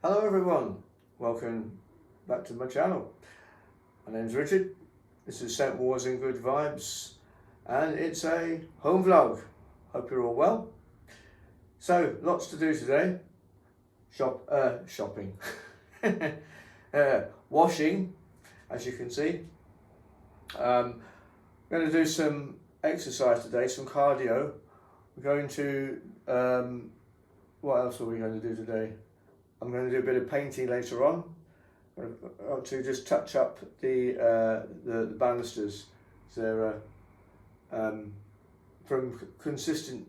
Hello everyone, welcome back to my channel. My name's Richard, this is St Wars and Good Vibes, and it's a home vlog. Hope you're all well. So, lots to do today. Shopping. Washing, as you can see. I'm going to do some exercise today, some cardio. We're going to, what else are we going to do today? I'm going to do a bit of painting later on. I want to just touch up the banisters. So from constant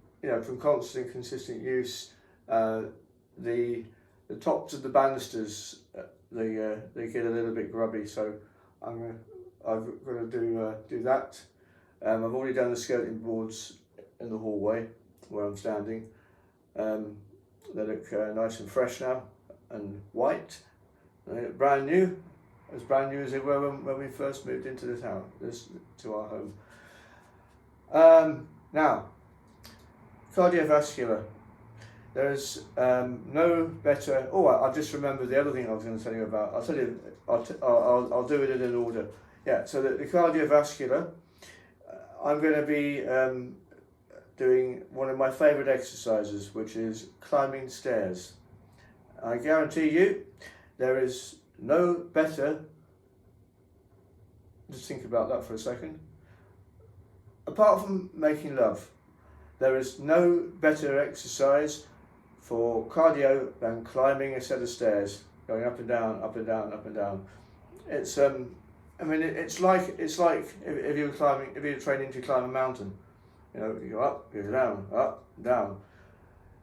use, the tops of the banisters they get a little bit grubby. So I'm going to do that. I've already done the skirting boards in the hallway where I'm standing. They look nice and fresh now and white, brand new, as brand new as they were when we first moved into this house, to our home. Now, cardiovascular. There's no better. Oh, I've just remembered the other thing I was going to tell you about. I'll tell you. I'll do it in an order. Yeah. So the cardiovascular. I'm going to be doing one of my favourite exercises, which is climbing stairs. I guarantee you, there is no better, just think about that for a second, apart from making love, there is no better exercise for cardio than climbing a set of stairs, going up and down, up and down, up and down. It's it's like if you were training to climb a mountain. You know, you go up, you go down, up, down.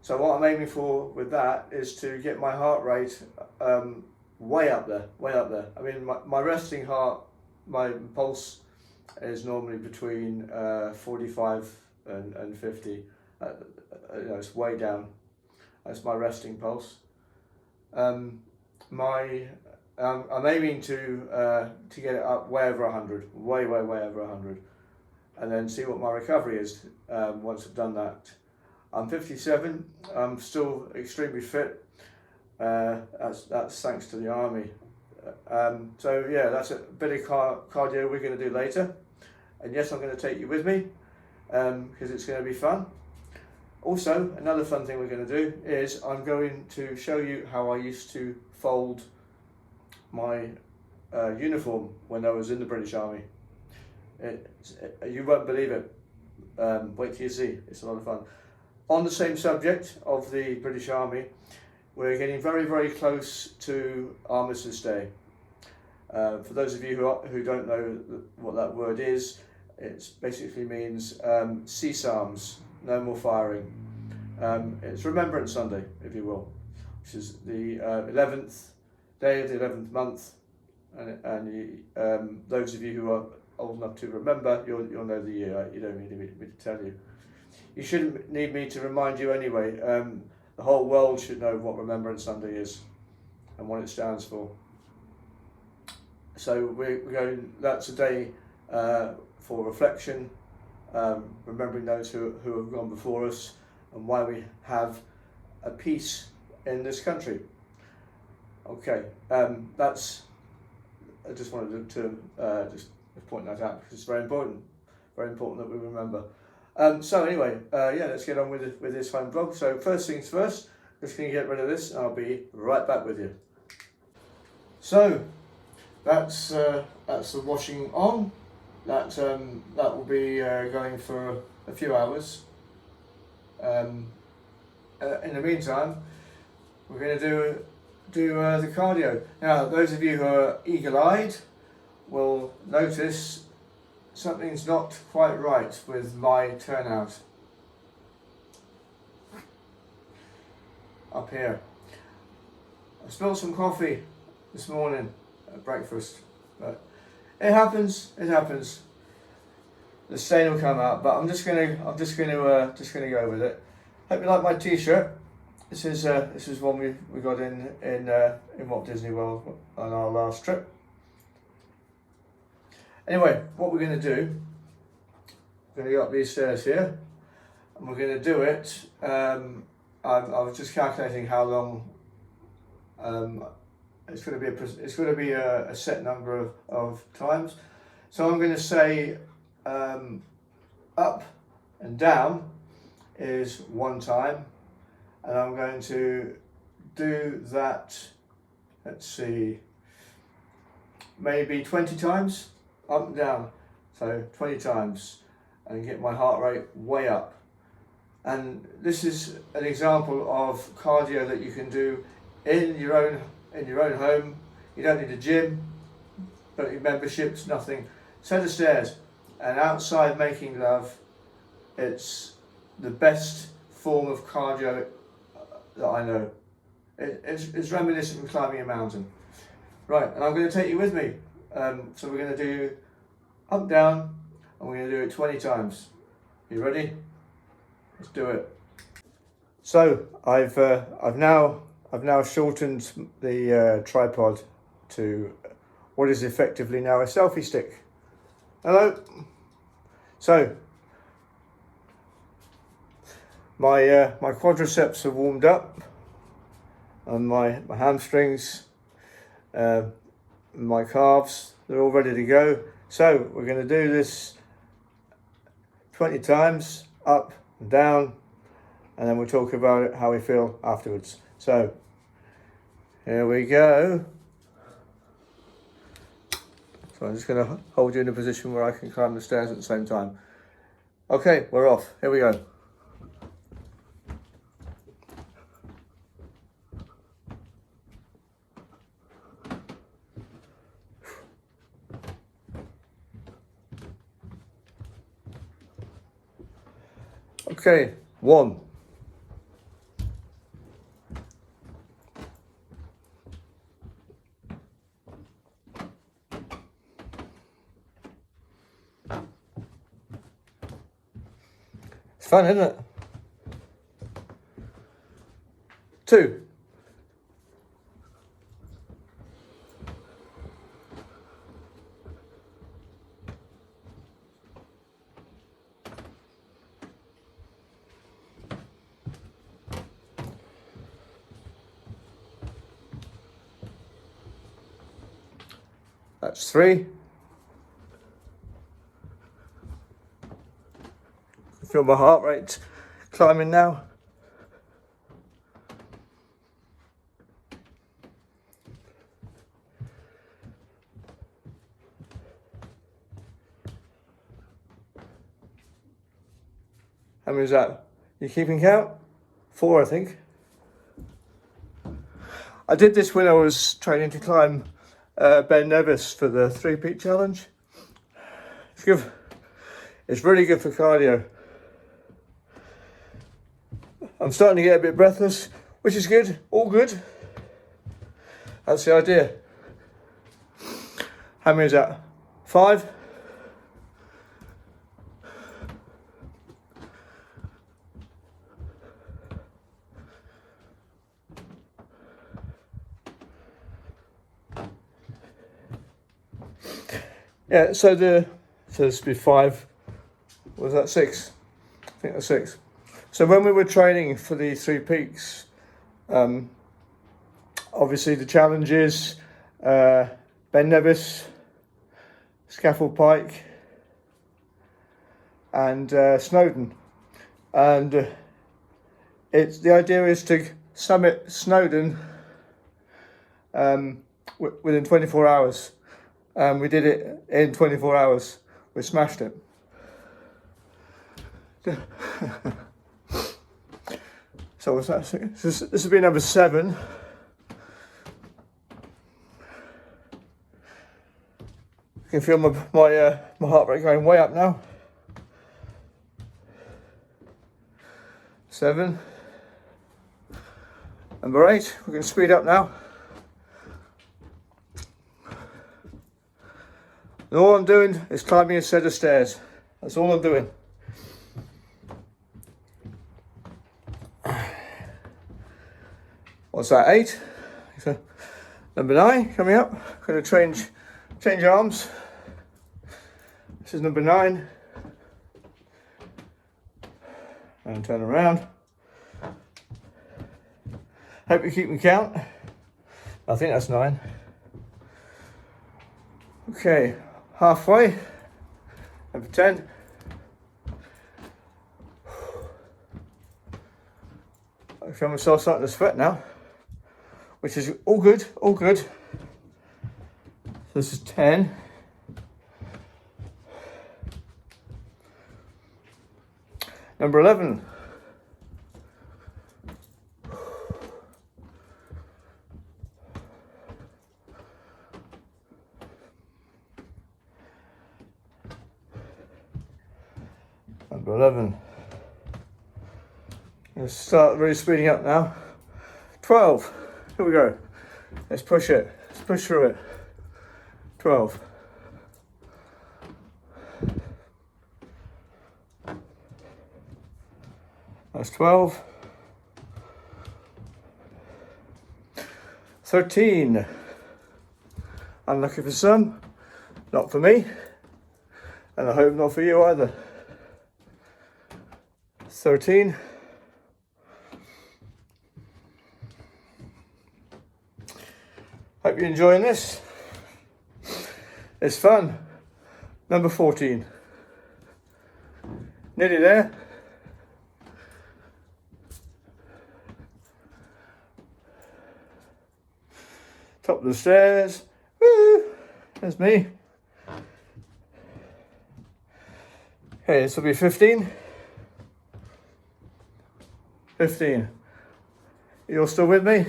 So what I'm aiming for with that is to get my heart rate way up there, way up there. I mean, my resting heart, my pulse is normally between 45 and 50. You know, it's way down. That's my resting pulse. I'm aiming to get it up way over 100, way over 100. And then see what my recovery is once I've done that. I'm 57. I'm still extremely fit. That's thanks to the army. So yeah, that's a bit of cardio we're going to do later. And yes, I'm going to take you with me because it's going to be fun. Also, another fun thing we're going to do is I'm going to show you how I used to fold my uniform when I was in the British Army. You won't believe it. Wait till you see. It's a lot of fun. On the same subject of the British Army, we're getting very close to Armistice Day. For those of you who don't know what that word is, it basically means cease arms, no more firing. It's Remembrance Sunday, if you will, which is the 11th day of the 11th month, and those of you who are old enough to remember, you'll know the year. You don't need me to tell you. You shouldn't need me to remind you anyway. The whole world should know what Remembrance Sunday is and what it stands for. So we're going. That's a day for reflection, remembering those who have gone before us and why we have a peace in this country. Okay, that's. I just wanted to just point that out because it's very important that we remember. So anyway, yeah, let's get on with this home vlog. So first things first, just going to get rid of this and I'll be right back with you. So that's the washing on. That will be going for a few hours. In the meantime, we're going to do the cardio. Now, those of you who are eagle-eyed will notice something's not quite right with my turnout up here. I spilled some coffee this morning at breakfast, but it happens. The stain will come out, but I'm just gonna go with it. Hope you like my T-shirt. This is one we got in Walt Disney World on our last trip. Anyway, what we're going to do, we're going to go up these stairs here, and we're going to do it. I was just calculating how long It's going to be a set number of times. So I'm going to say up and down is 1 time, and I'm going to do that, let's see, maybe 20 times, up and down, so 20 times, and get my heart rate way up. And this is an example of cardio that you can do in your own home. You don't need a gym, don't need memberships, nothing. Set of stairs and outside making love. It's the best form of cardio that I know. It's reminiscent of climbing a mountain. Right, and I'm going to take you with me. So we're going to do up, down, and we're going to do it 20 times. You ready? Let's do it. So I've now shortened the tripod to what is effectively now a selfie stick. Hello. So my quadriceps are warmed up, and my hamstrings, my calves, they're all ready to go. So we're going to do this 20 times, up and down, and then we'll talk about it, how we feel afterwards. So here we go. So I'm just going to hold you in a position where I can climb the stairs at the same time. Okay, we're off. Here we go. Okay, 1. It's fun, isn't it? 2. That's 3. Feel my heart rate climbing now. How many is that? You keeping count? 4, I think. I did this when I was training to climb Ben Nevis for the 3 Peak Challenge. It's good. It's really good for cardio. I'm starting to get a bit breathless, which is good, all good. That's the idea. How many is that? 5? Yeah, so this would be 5. Was that 6? I think that's 6. So when we were training for the 3 Peaks, obviously the challenges, Ben Nevis, Scaffold Pike, and Snowdon, and the idea is to summit Snowdon within 24 hours. We did it in 24 hours. We smashed it. So what's that? This will be number 7. I can feel my heart rate going way up now. 7. Number 8. We're going to speed up now. And all I'm doing is climbing a set of stairs. That's all I'm doing. What's that? 8. So, number 9 coming up. Going to change arms. This is number 9. And turn around. Hope you keep me count. I think that's 9. Okay, halfway, number 10. I feel myself starting to sweat now, which is all good, all good. So this is 10. Number 11. Number 11. Let's start really speeding up now. 12. Here we go. Let's push it. Let's push through it. 12. That's 12. 13. Unlucky for some, not for me, and I hope not for you either. 13. Hope you're enjoying this. It's fun. Number 14. Nearly there. Top of the stairs. Woo! There's me. Okay, this will be 15. 15. You're still with me?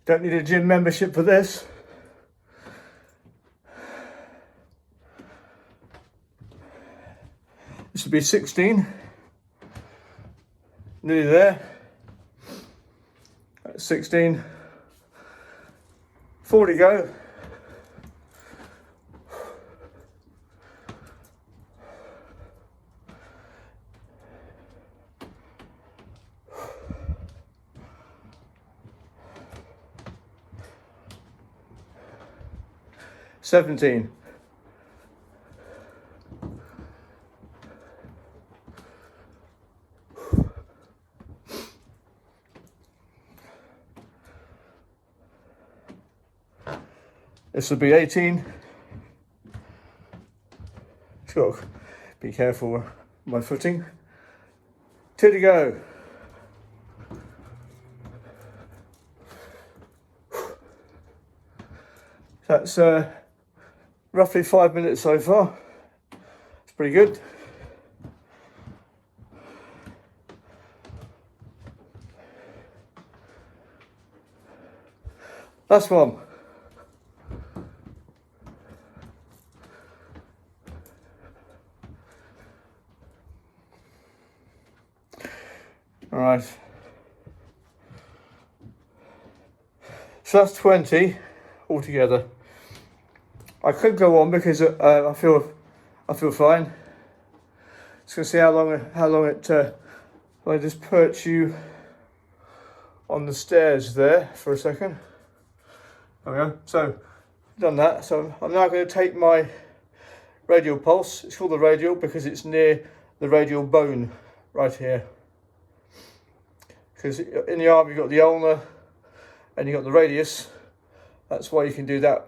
Don't need a gym membership for this. This will be 16. Nearly there. That's 16. 4 to go. $17. This will be 18. Just got to be careful with my footing. 2 to go. That's roughly 5 minutes so far. It's pretty good. Last one. All right. So that's 20 altogether. I could go on because I feel fine. Just gonna see how long it. I just perch you on the stairs there for a second. There we go. So done that. So I'm now going to take my radial pulse. It's called the radial because it's near the radial bone right here. Because in the arm you've got the ulnar and you've got the radius. That's why you can do that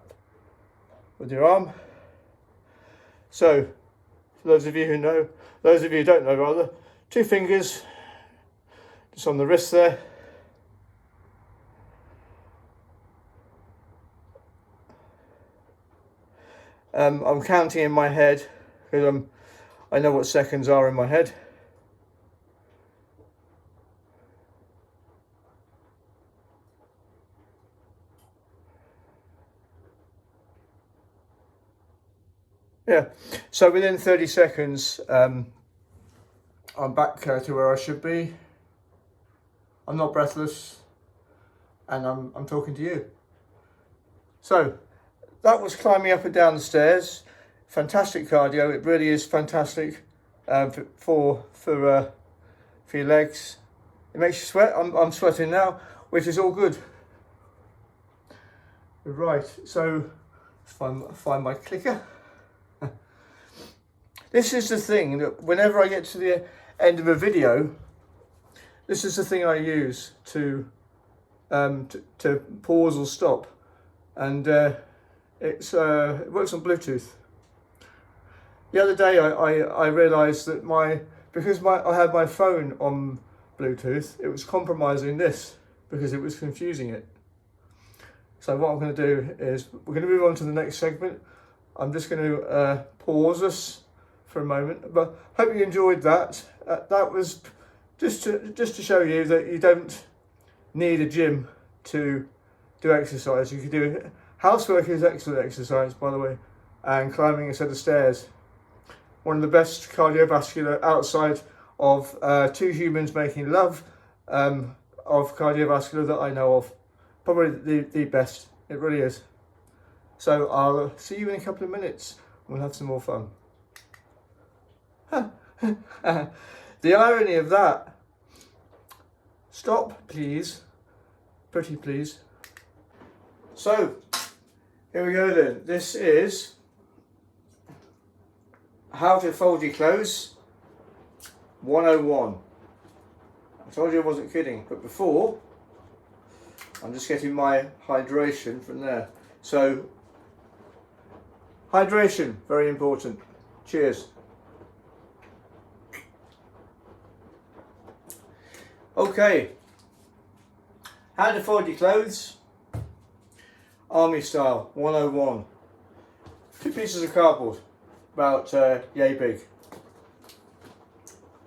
with your arm. So, for those of you who know, those of you who don't know rather, 2 fingers just on the wrist there. I'm counting in my head because I know what seconds are in my head. Yeah, so within 30 seconds, I'm back to where I should be. I'm not breathless, and I'm talking to you. So, that was climbing up and down the stairs. Fantastic cardio. It really is fantastic for your legs. It makes you sweat. I'm sweating now, which is all good. Right, so find my clicker. This is the thing that whenever I get to the end of a video, this is the thing I use to pause or stop, and it works on Bluetooth. The other day I realised that I had my phone on Bluetooth, it was compromising this because it was confusing it. So what I'm going to do is we're going to move on to the next segment. I'm just going to pause us for a moment, but hope you enjoyed that. That was just to show you that you don't need a gym to do exercise. You can do housework is excellent exercise, by the way, and climbing a set of stairs. One of the best cardiovascular outside of two humans making love of cardiovascular that I know of. Probably the best, it really is. So I'll see you in a couple of minutes. We'll have some more fun. The irony of that. Stop, please. Pretty please. So, here we go then. This is how to fold your clothes 101. I told you I wasn't kidding, but before, I'm just getting my hydration from there. So, hydration, very important. Cheers. Okay, how to fold your clothes, army style, 101. 2 pieces of cardboard, about yay big.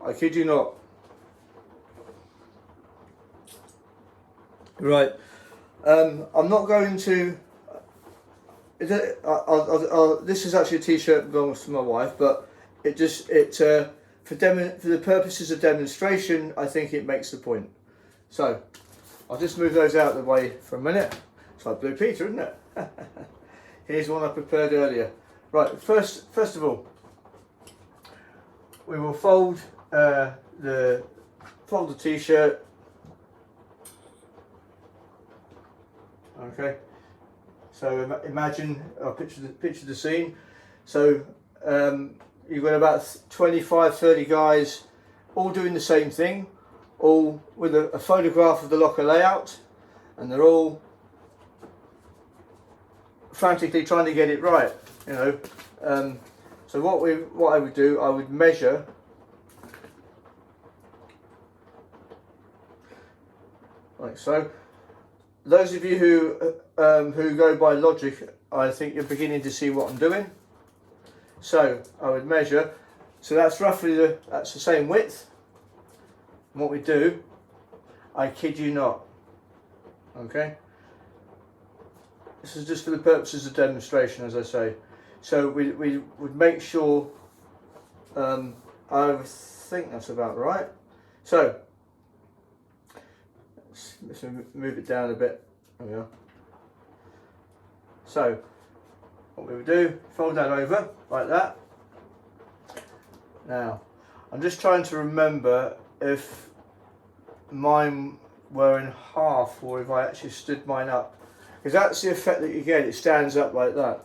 I kid you not. Right, I'm not going to, this is actually a t-shirt belongs to my wife, but for the purposes of demonstration, I think it makes the point. So, I'll just move those out of the way for a minute. It's like Blue Peter, isn't it? Here's one I prepared earlier. Right, first of all, we will fold the t-shirt. Okay. So imagine, I'll picture the scene. So you've got about 25-30 guys all doing the same thing, all with a photograph of the locker layout, and they're all frantically trying to get it right, you know. So what I would do, I would measure like so. Those of you who go by logic, I think you're beginning to see what I'm doing. So I would measure, so that's roughly that's the same width. And what we do, I kid you not, okay? This is just for the purposes of demonstration, as I say. So we would make sure, I think that's about right. So, let's move it down a bit. There we are. So, what we would do, fold that over like that. Now, I'm just trying to remember if mine were in half or if I actually stood mine up, because that's the effect that you get. It stands up like that.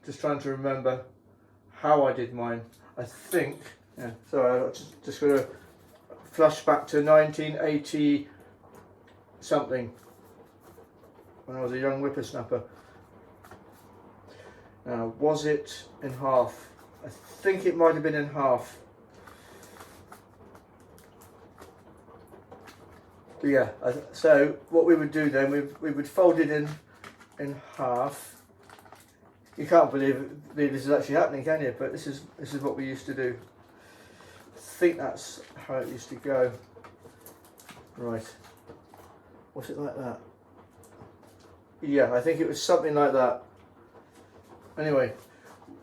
Just trying to remember how I did mine. I think, yeah. Sorry, I just got to flash back to 1980 something when I was a young whippersnapper. Now, was it in half? I think it might have been in half. But yeah, so what we would do then, we would fold it in half. You can't believe this is actually happening, can you? But this is what we used to do. I think that's how it used to go. Right. Was it like that? Yeah, I think it was something like that. Anyway,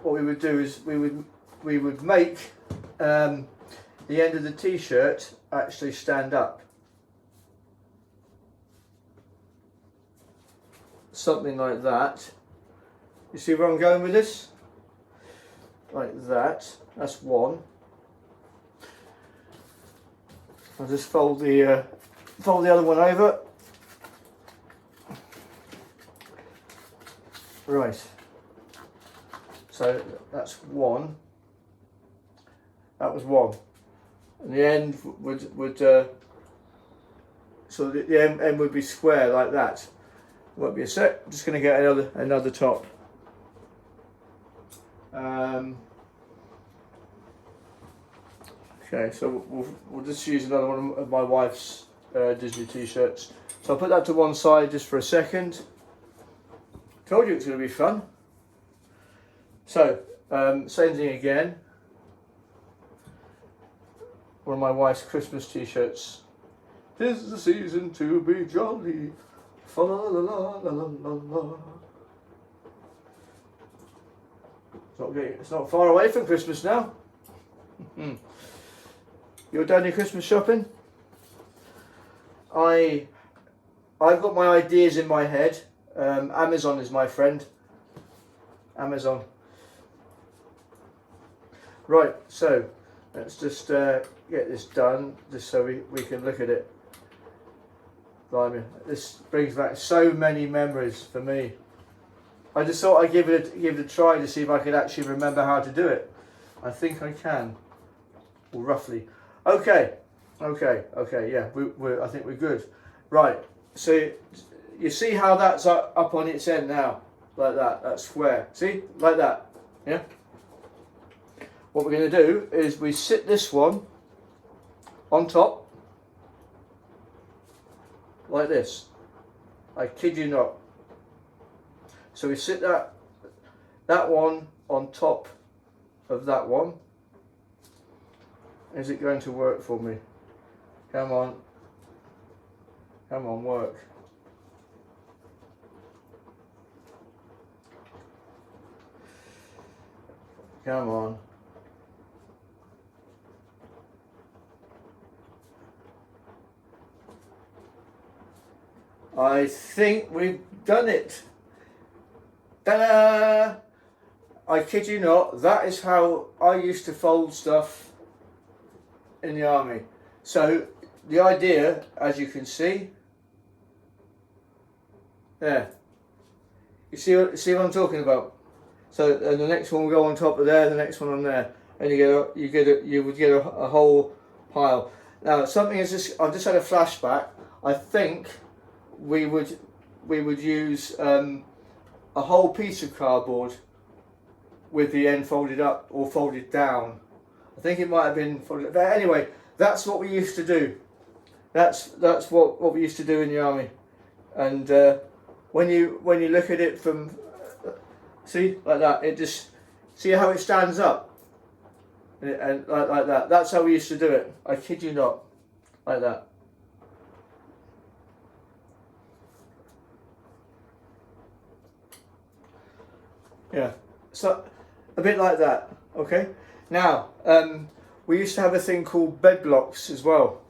what we would do is we would make the end of the t-shirt actually stand up. Something like that. You see where I'm going with this? Like that. That's one. I'll just fold the other one over. Right. So that's one. That was one. and the end would so the end would be square like that. Won't be a sec. I'm just going to get another top. Okay, so we'll just use another one of my wife's Disney t-shirts. So I'll put that to one side just for a second. Told you it's going to be fun. So, same thing again. One of my wife's Christmas t-shirts. 'Tis the season to be jolly. Fa la la la la la la. It's not far away from Christmas now. You're done your Christmas shopping? I've got my ideas in my head. Amazon is my friend. Amazon. Right, so let's just get this done, just so we can look at it. Blimey, this brings back so many memories for me. I just thought I'd give it a try to see if I could actually remember how to do it. I think I can, or roughly. Okay, yeah, I think we're good. Right, so you see how that's up on its end now, like that. That's square. See, like that. Yeah. What we're going to do is we sit this one on top. Like this. I kid you not. So we sit that one on top of that one. Is it going to work for me? Come on. Come on, work. Come on. I think we've done it. Ta-da! I kid you not, that is how I used to fold stuff in the army. So the idea, as you can see, there. You see what I'm talking about? So and the next one will go on top of there, the next one on there, and you would get a whole pile. Now something is just, I've just had a flashback. I think we would use a whole piece of cardboard with the end folded up or folded down. I think it might have been folded. But anyway, that's what we used to do. That's what we used to do in the army. And when you look at it from, see, like that, it just, see how it stands up, and like that. That's how we used to do it. I kid you not, like that. Yeah, so a bit like that. Okay. Now, we used to have a thing called bed blocks as well.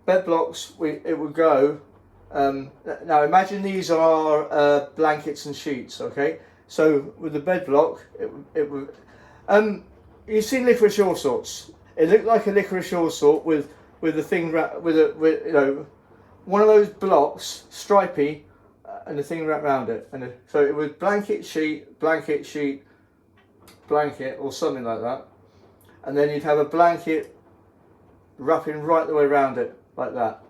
Bed blocks, it would go. Now imagine these are blankets and sheets. Okay. So with the bed block, it would. You've seen licorice all sorts. It looked like a licorice all sort with the thing with you know, one of those blocks, stripy, and the thing wrapped around it, and so it was blanket, sheet, blanket, or something like that, and then you'd have a blanket wrapping right the way around it, like that.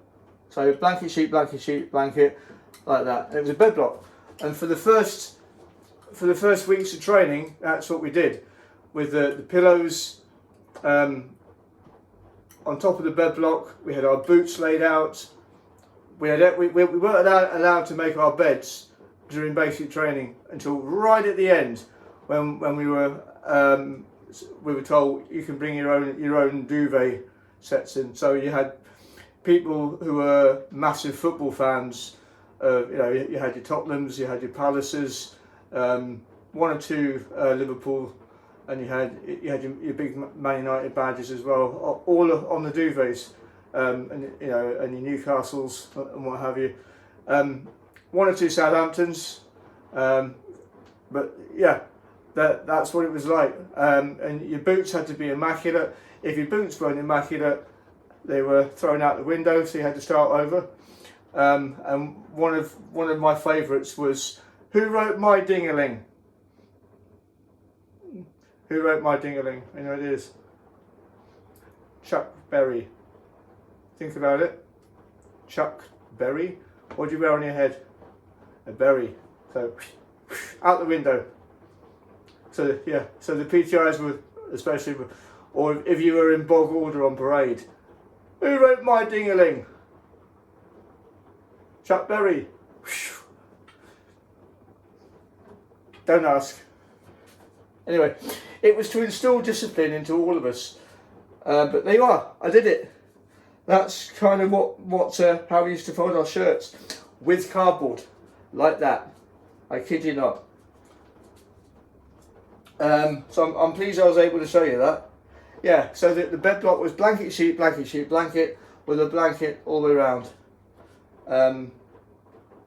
So blanket, sheet, blanket, like that. And it was a bed block, and for the first weeks of training, that's what we did, with the pillows on top of the bed block. We had our boots laid out. We weren't allowed to make our beds during basic training until right at the end, when we were told you can bring your own duvet sets in. So you had people who were massive football fans. You know, you had your Tottenhams, you had your Palaces, one or two Liverpool, and you had your big Man United badges as well, all on the duvets. And you know, and your Newcastles and what have you, one or two Southamptons, but yeah, that's what it was like. And your boots had to be immaculate. If your boots weren't immaculate, they were thrown out the window, so you had to start over. And one of my favourites was, who wrote My Ding-a-Ling? Who wrote My Ding-a-Ling? You know it is Chuck Berry. Think about it. Chuck Berry. What do you wear on your head? A berry. So out the window. So yeah. So the PTIs would, especially, or if you were in bog order on parade. Who wrote my ding-a-ling? Chuck Berry. Don't ask. Anyway, it was to instill discipline into all of us. But there you are. I did it. That's kind of how we used to fold our shirts, with cardboard, like that. I kid you not. So I'm pleased I was able to show you that. Yeah, so the bed block was blanket sheet, blanket with a blanket all the way around.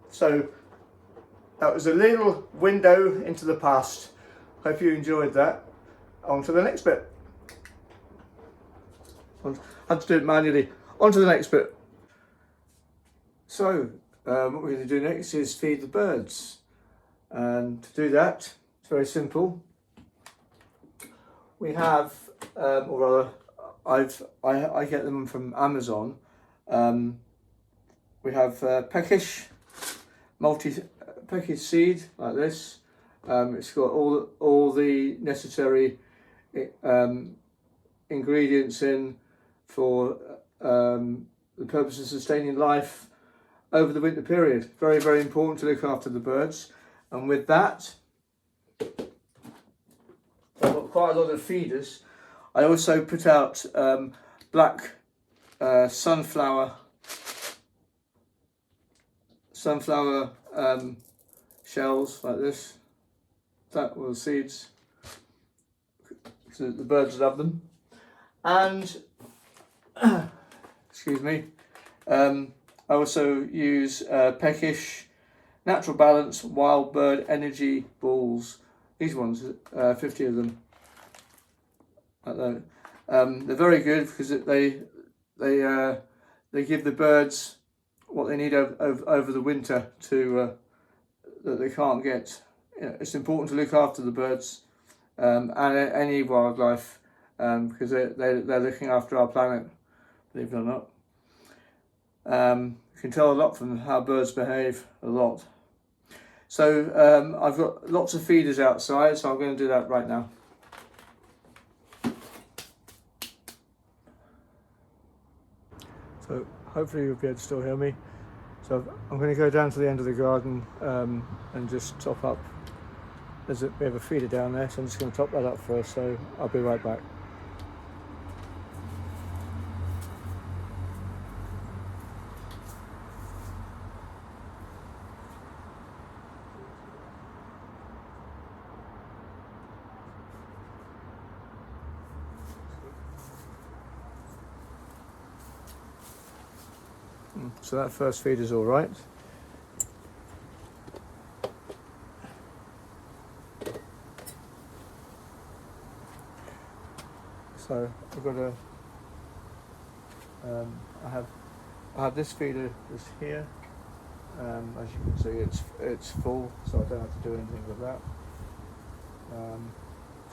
So that was a little window into the past. Hope you enjoyed that. On to the next bit. I had to do it manually. On to the next bit. So what we're going to do next is feed the birds. And to do that, it's very simple. We have, or rather, I get them from Amazon. We have peckish, peckish seed like this. It's got all the necessary ingredients in for the purpose of sustaining life over the winter period. Very, very important to look after the birds. And with that, I've got quite a lot of feeders. I also put out black sunflower shells like this. That were the seeds. So the birds love them. And excuse me. I also use peckish, natural balance, wild bird energy balls. These ones, 50 of them. Like that. They're very good because they give the birds what they need over the winter to that they can't get. You know, it's important to look after the birds and any wildlife because they're looking after our planet, believe it or not. You can tell a lot from how birds behave, a lot. So I've got lots of feeders outside, so I'm going to do that right now. So hopefully you'll be able to still hear me. So I'm going to go down to the end of the garden and just top up. We have a feeder down there, so I'm just going to top that up first, so I'll be right back. So that first feed is all right. So I've got a, I have this feeder is here. As you can see, it's full, so I don't have to do anything with that.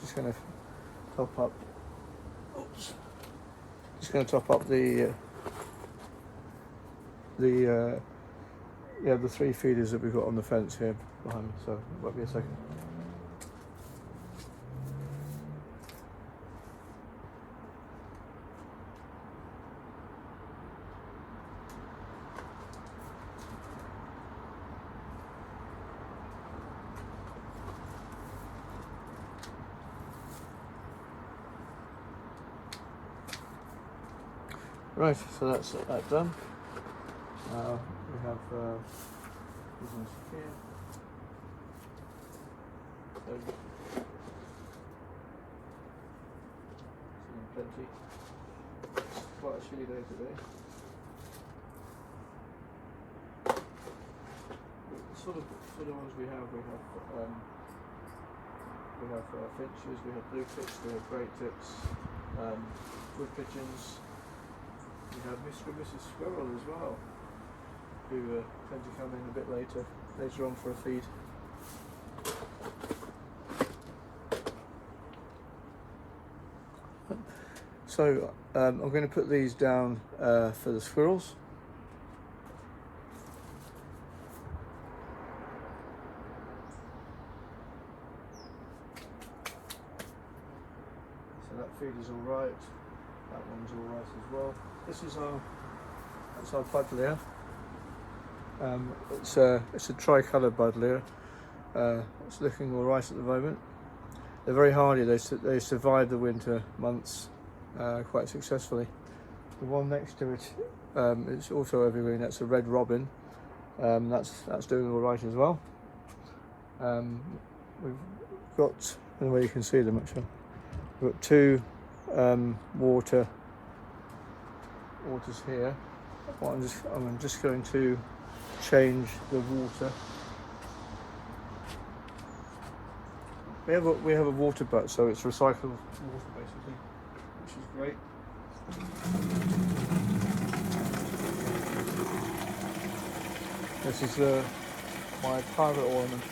Just going to top up. Oops. Just going to top up the 3 feeders that we've got on the fence here behind me. So it won't be a second. Right, so that's that done. We have these ones here. So, plenty. Quite a chilly day today. The sort of ones we have finches, we have blue tips, we have grey tips, wood pigeons. We have Mr. and Mrs. Squirrel as well, who tend to come in a bit later on for a feed. So I'm going to put these down for the squirrels. So that feed is all right. That one's all right as well. This is that's our buddleia. It's a tricolour buddleia. It's looking all right at the moment. They're very hardy. They survive the winter months quite successfully. The one next to it, it's also evergreen. That's a red robin. That's doing all right as well. We've got, anyway, you can see them actually. We've got two waters here. Well, I'm just going to change the water. We have a water butt, so it's recycled water basically, which is great. This is my private ornament.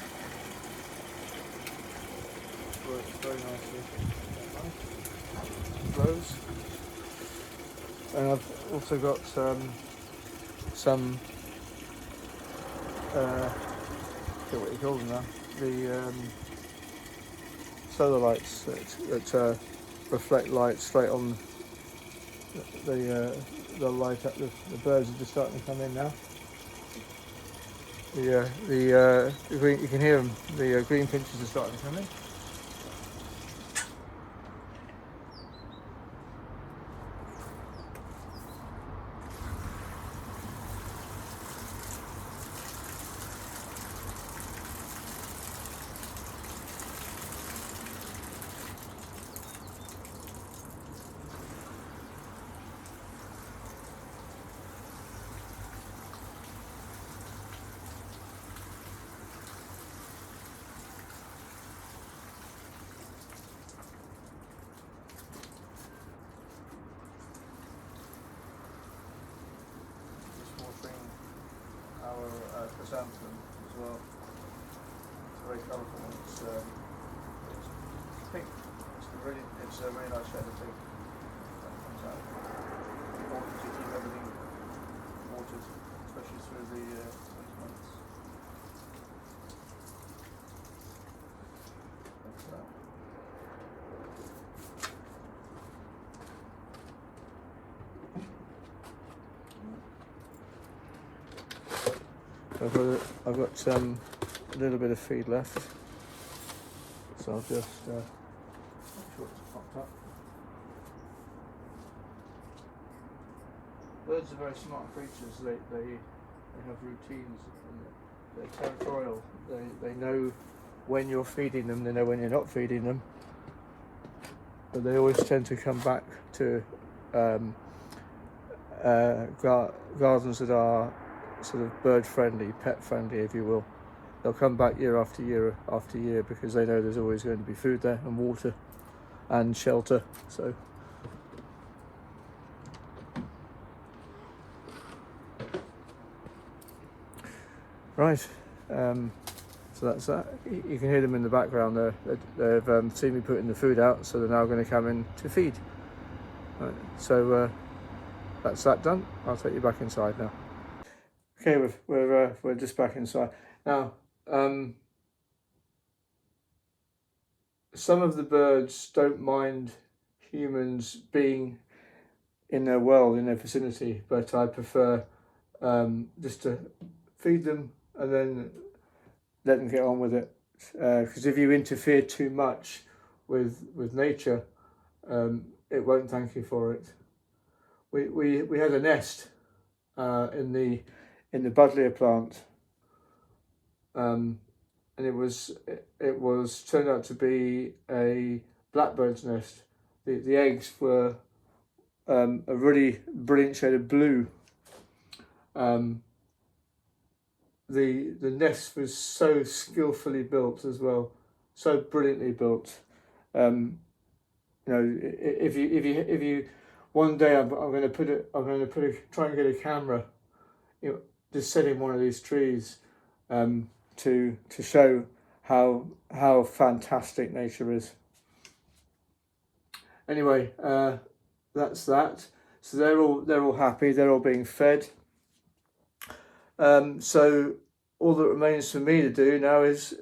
Works very nicely. Rose. And I've also got some I forget what you call them now. The solar lights that reflect light straight on the light. The birds are just starting to come in now. The green, you can hear them. The green finches are starting to come in. Our chrysanthemum as well. It's very colourful. It's pink. It's a really nice shade of pink that comes out. Important to keep everything watered, especially through the winter months. That's that. I've got a little bit of feed left, so I'll just make sure it's popped up. Birds are very smart creatures. They have routines and they're territorial. They know when you're feeding them. They know when you're not feeding them. But they always tend to come back to gardens that are sort of bird friendly, pet friendly, if you will. They'll come back year after year after year because they know there's always going to be food there and water and shelter. So right, so that's that. You can hear them in the background there. They've seen me putting the food out, so they're now going to come in to feed. Right, so that's that done. I'll take you back inside now. Okay, we're just back inside now. Some of the birds don't mind humans being in their world, in their vicinity, but I prefer just to feed them and then let them get on with it. Because if you interfere too much with nature, it won't thank you for it. We had a nest in the buddleia plant, and it was turned out to be a blackbird's nest. The eggs were a really brilliant shade of blue. The nest was so skillfully built as well, so brilliantly built. You know, if you one day I'm going to try and get a camera, you know, just set in one of these trees, to show how fantastic nature is. Anyway, that's that. So they're all happy. They're all being fed. So all that remains for me to do now is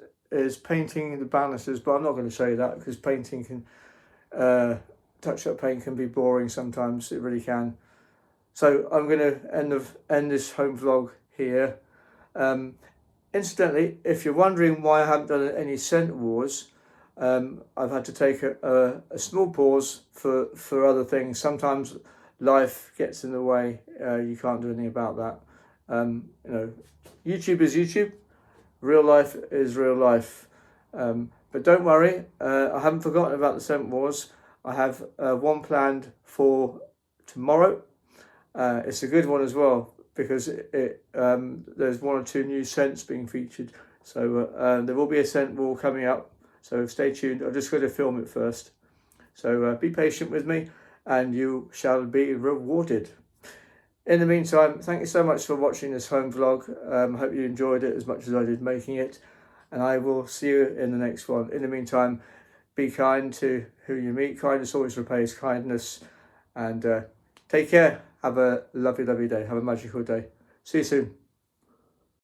painting the banisters, but I'm not going to show you that because painting can touch-up paint can be boring sometimes. It really can. So I'm going to end this home vlog here. Incidentally, if you're wondering why I haven't done any Scent Wars, I've had to take a small pause for other things. Sometimes life gets in the way. You can't do anything about that. You know, YouTube is YouTube. Real life is real life. But don't worry, I haven't forgotten about the Scent Wars. I have one planned for tomorrow. It's a good one as well because there's 1 or 2 new scents being featured. So there will be a scent war coming up. So stay tuned. I'm just going to film it first. So be patient with me and you shall be rewarded. In the meantime, thank you so much for watching this home vlog. I hope you enjoyed it as much as I did making it. And I will see you in the next one. In the meantime, be kind to who you meet. Kindness always repays kindness. And take care. Have a lovely, lovely day. Have a magical day. See you soon.